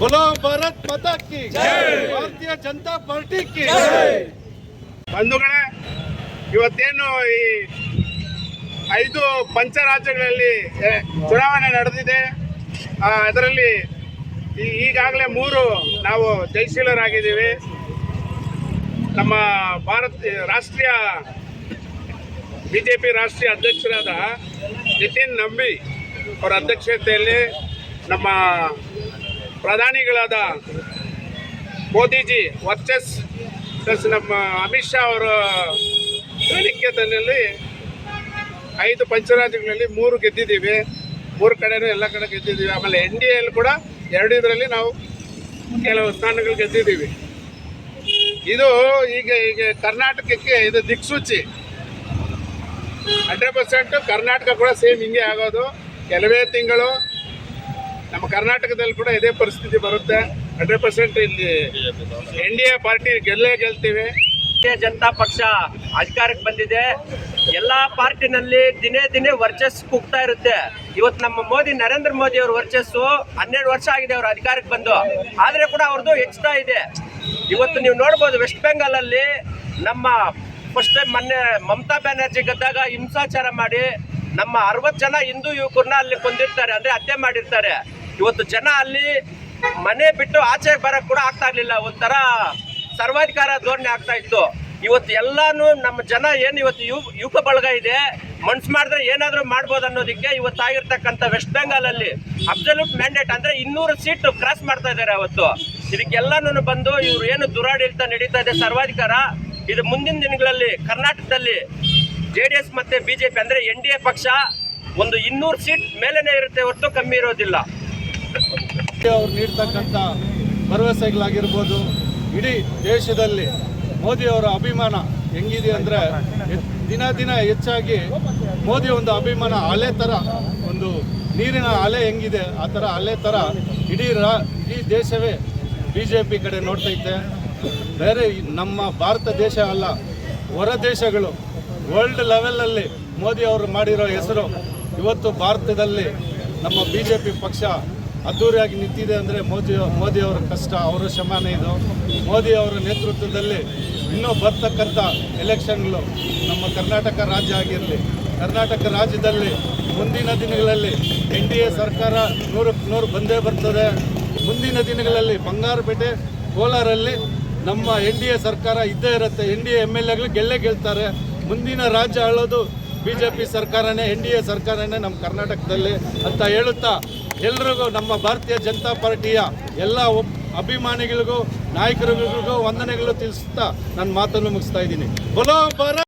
बोलो भारत माता की ಭಾರತೀಯ ಜನತಾ ಪಾರ್ಟಿ की ಬಂಧುಗಳೇ, ಇವತ್ತೇನು ಈ 5 ಪಂಚರಾಜ್ಯಗಳಲ್ಲಿ ಚುನಾವಣೆ ನಡೆದಿದೆ. ಅದರಲ್ಲಿ ಈಗಾಗಲೇ 3 ನಾವು ಜಯಶೀಲರಾಗಿದ್ದೀವಿ. ನಮ್ಮ ರಾಷ್ಟ್ರೀಯ ಬಿಜೆಪಿ ರಾಷ್ಟ್ರೀಯ ಅಧ್ಯಕ್ಷರಾದ ನಿತಿನ್ ನಂಬಿ ಅವರ ಅಧ್ಯಕ್ಷತೆಯಲ್ಲಿ ನಮ್ಮ ಪ್ರಧಾನಿಗಳಾದ ಮೋದಿಜಿ ವರ್ಚಸ್ ಪ್ಲಸ್ ನಮ್ಮ ಅಮಿತ್ ಶಾ ಅವರ ಪ್ರಾತಿನಿಧ್ಯದಲ್ಲಿ 5 ಪಂಚರಾಜ್ಯಗಳಲ್ಲಿ 3 ಗೆದ್ದಿದ್ದೀವಿ. 3 ಕಡೆನೂ ಎಲ್ಲ ಕಡೆ ಗೆದ್ದಿದ್ದೀವಿ. ಆಮೇಲೆ NDAಯಲ್ಲಿ ಕೂಡ 2 ಇದರಲ್ಲಿ ನಾವು ಕೆಲವು ಸ್ಥಾನಗಳು ಗೆದ್ದಿದ್ದೀವಿ. ಇದು ಈಗ ಕರ್ನಾಟಕಕ್ಕೆ ಇದು ದಿಕ್ಸೂಚಿ. 100% ಕರ್ನಾಟಕ ಕೂಡ ಸೇಮ್ ಹಿಂಗೆ ಆಗೋದು. ಕೆಲವೇ ತಿಂಗಳು ನಮ್ಮ ಕರ್ನಾಟಕದಲ್ಲಿ ಕೂಡ ಇದೇ ಪರಿಸ್ಥಿತಿ ಬರುತ್ತೆ. 100% ಇಲ್ಲಿ NDA ಪಾರ್ಟಿ ಗೆಲ್ತೀವಿ. ಭಾರತೀಯ ಜನತಾ ಪಕ್ಷ ಅಧಿಕಾರಕ್ಕೆ ಬಂದಿದೆ. ಎಲ್ಲಾ ಪಾರ್ಟಿನಲ್ಲಿ ದಿನೇ ದಿನೇ ವರ್ಚಸ್ ಕುಗ್ತಾ ಇರುತ್ತೆ. ಇವತ್ತು ನಮ್ಮ ನರೇಂದ್ರ ಮೋದಿ ಅವರ ವರ್ಚಸ್ಸು 12 ವರ್ಷ ಆಗಿದೆ ಅವರು ಅಧಿಕಾರಕ್ಕೆ ಬಂದು, ಆದ್ರೆ ಕೂಡ ಅವ್ರದ್ದು ಹೆಚ್ಚುತ್ತಾ ಇದೆ. ಇವತ್ತು ನೀವು ನೋಡ್ಬೋದು, ವೆಸ್ಟ್ ಬೆಂಗಾಲ್ ಅಲ್ಲಿ ನಮ್ಮ ಫಸ್ಟ್ ಟೈಮ್ ಮೊನ್ನೆ ಮಮತಾ ಬ್ಯಾನರ್ಜಿ ಗೆದ್ದಾಗ ಹಿಂಸಾಚಾರ ಮಾಡಿ ನಮ್ಮ 60 ಜನ ಹಿಂದೂ ಯುವಕರನ್ನ ಅಲ್ಲಿ ಕೊಂದಿರ್ತಾರೆ, ಅಂದ್ರೆ ಹತ್ಯೆ ಮಾಡಿರ್ತಾರೆ. ಇವತ್ತು ಜನ ಅಲ್ಲಿ ಮನೆ ಬಿಟ್ಟು ಆಚೆ ಬರಕ್ ಕೂಡ ಆಗ್ತಾ ಇರ್ಲಿಲ್ಲ. ಒಂಥರ ಸರ್ವಾಧಿಕಾರ ಧೋರಣೆ ಆಗ್ತಾ ಇತ್ತು. ಇವತ್ತು ಎಲ್ಲಾನು ನಮ್ಮ ಜನ ಏನು ಇವತ್ತು ಯುವಕ ಬಳಗ ಇದೆ, ಮನ್ಸು ಮಾಡಿದ್ರೆ ಏನಾದ್ರೂ ಮಾಡ್ಬೋದು ಅನ್ನೋದಕ್ಕೆ ಇವತ್ತಾಗಿರ್ತಕ್ಕಂಥ ವೆಸ್ಟ್ ಬೆಂಗಾಲ್ ಅಲ್ಲಿ ಅಬ್ಸಲ್ಯೂಟ್ ಮ್ಯಾಂಡೇಟ್ ಅಂದ್ರೆ 200 ಸೀಟ್ ಕ್ರಾಸ್ ಮಾಡ್ತಾ ಇದ್ದಾರೆ. ಅವತ್ತು ಇದಕ್ಕೆಲ್ಲಾನು ಬಂದು ಇವ್ರು ಏನು ದುರಾಡಳಿತ ನಡೀತಾ ಇದೆ, ಸರ್ವಾಧಿಕಾರ, ಇದು ಮುಂದಿನ ದಿನಗಳಲ್ಲಿ ಕರ್ನಾಟಕದಲ್ಲಿ JDS ಮತ್ತೆ BJP ಅಂದ್ರೆ NDA ಪಕ್ಷ ಒಂದು 200 ಸೀಟ್ ಮೇಲೇನೆ ಇರುತ್ತೆ, ಹೊರತು ಕಮ್ಮಿ ಇರೋದಿಲ್ಲ. ಅವ್ರು ನೀಡ್ತಕ್ಕಂಥ ಭರವಸೆಗಳಾಗಿರ್ಬೋದು, ಇಡೀ ದೇಶದಲ್ಲಿ ಮೋದಿ ಅವರ ಅಭಿಮಾನ ಹೆಂಗಿದೆ ಅಂದರೆ ದಿನ ದಿನ ಹೆಚ್ಚಾಗಿ ಮೋದಿ ಒಂದು ಅಭಿಮಾನ ಅಲೆ ಥರ, ಒಂದು ನೀರಿನ ಅಲೆ ಹೆಂಗಿದೆ ಆ ಥರ ಅಲೆ ಥರ ಇಡೀ ದೇಶವೇ BJP ಕಡೆ ನೋಡ್ತೈತೆ. ಬೇರೆ ನಮ್ಮ ಭಾರತ ದೇಶ ಅಲ್ಲ, ಹೊರ ದೇಶಗಳು ವರ್ಲ್ಡ್ ಲೆವೆಲಲ್ಲಿ ಮೋದಿ ಅವರು ಮಾಡಿರೋ ಹೆಸರು ಇವತ್ತು ಭಾರತದಲ್ಲಿ ನಮ್ಮ BJP ಪಕ್ಷ ಅದ್ದೂರಿಯಾಗಿ ನಿಂತಿದೆ ಅಂದರೆ ಮೋದಿ ಅವರ ಕಷ್ಟ, ಅವರ ಶ್ರಮನೇ ಇದು. ಮೋದಿ ಅವರ ನೇತೃತ್ವದಲ್ಲಿ ಇನ್ನೂ ಬರ್ತಕ್ಕಂಥ ಎಲೆಕ್ಷನ್ಗಳು ನಮ್ಮ ಕರ್ನಾಟಕ ರಾಜ್ಯ ಆಗಿರಲಿ, ಕರ್ನಾಟಕ ರಾಜ್ಯದಲ್ಲಿ ಮುಂದಿನ ದಿನಗಳಲ್ಲಿ NDA ಸರ್ಕಾರ 100ಕ್ಕೆ 100 ಬಂದೇ ಬರ್ತದೆ. ಮುಂದಿನ ದಿನಗಳಲ್ಲಿ ಬಂಗಾರಪೇಟೆ, ಕೋಲಾರಲ್ಲಿ ನಮ್ಮ NDA ಸರ್ಕಾರ ಇದ್ದೇ ಇರುತ್ತೆ. NDA MLAಗಳು ಗೆಲ್ತಾರೆ. ಮುಂದಿನ ರಾಜ್ಯ ಆಳೋದು BJP ಸರ್ಕಾರನೇ, NDA ಸರ್ಕಾರನೇ ನಮ್ಮ ಕರ್ನಾಟಕದಲ್ಲಿ ಅಂತ ಹೇಳುತ್ತಾ ಎಲ್ರಿಗೂ ನಮ್ಮ ಭಾರತೀಯ ಜನತಾ ಪಾರ್ಟಿಯ ಎಲ್ಲ ಅಭಿಮಾನಿಗಳಿಗೂ ನಾಯಕರುಗಳಿಗೂ ವಂದನೆಗಳು ತಿಳಿಸುತ್ತಾ ನನ್ನ ಮಾತನ್ನು ಮುಗಿಸ್ತಾ ಇದ್ದೀನಿ. ಬೋಲೋ ಭಾರತ್.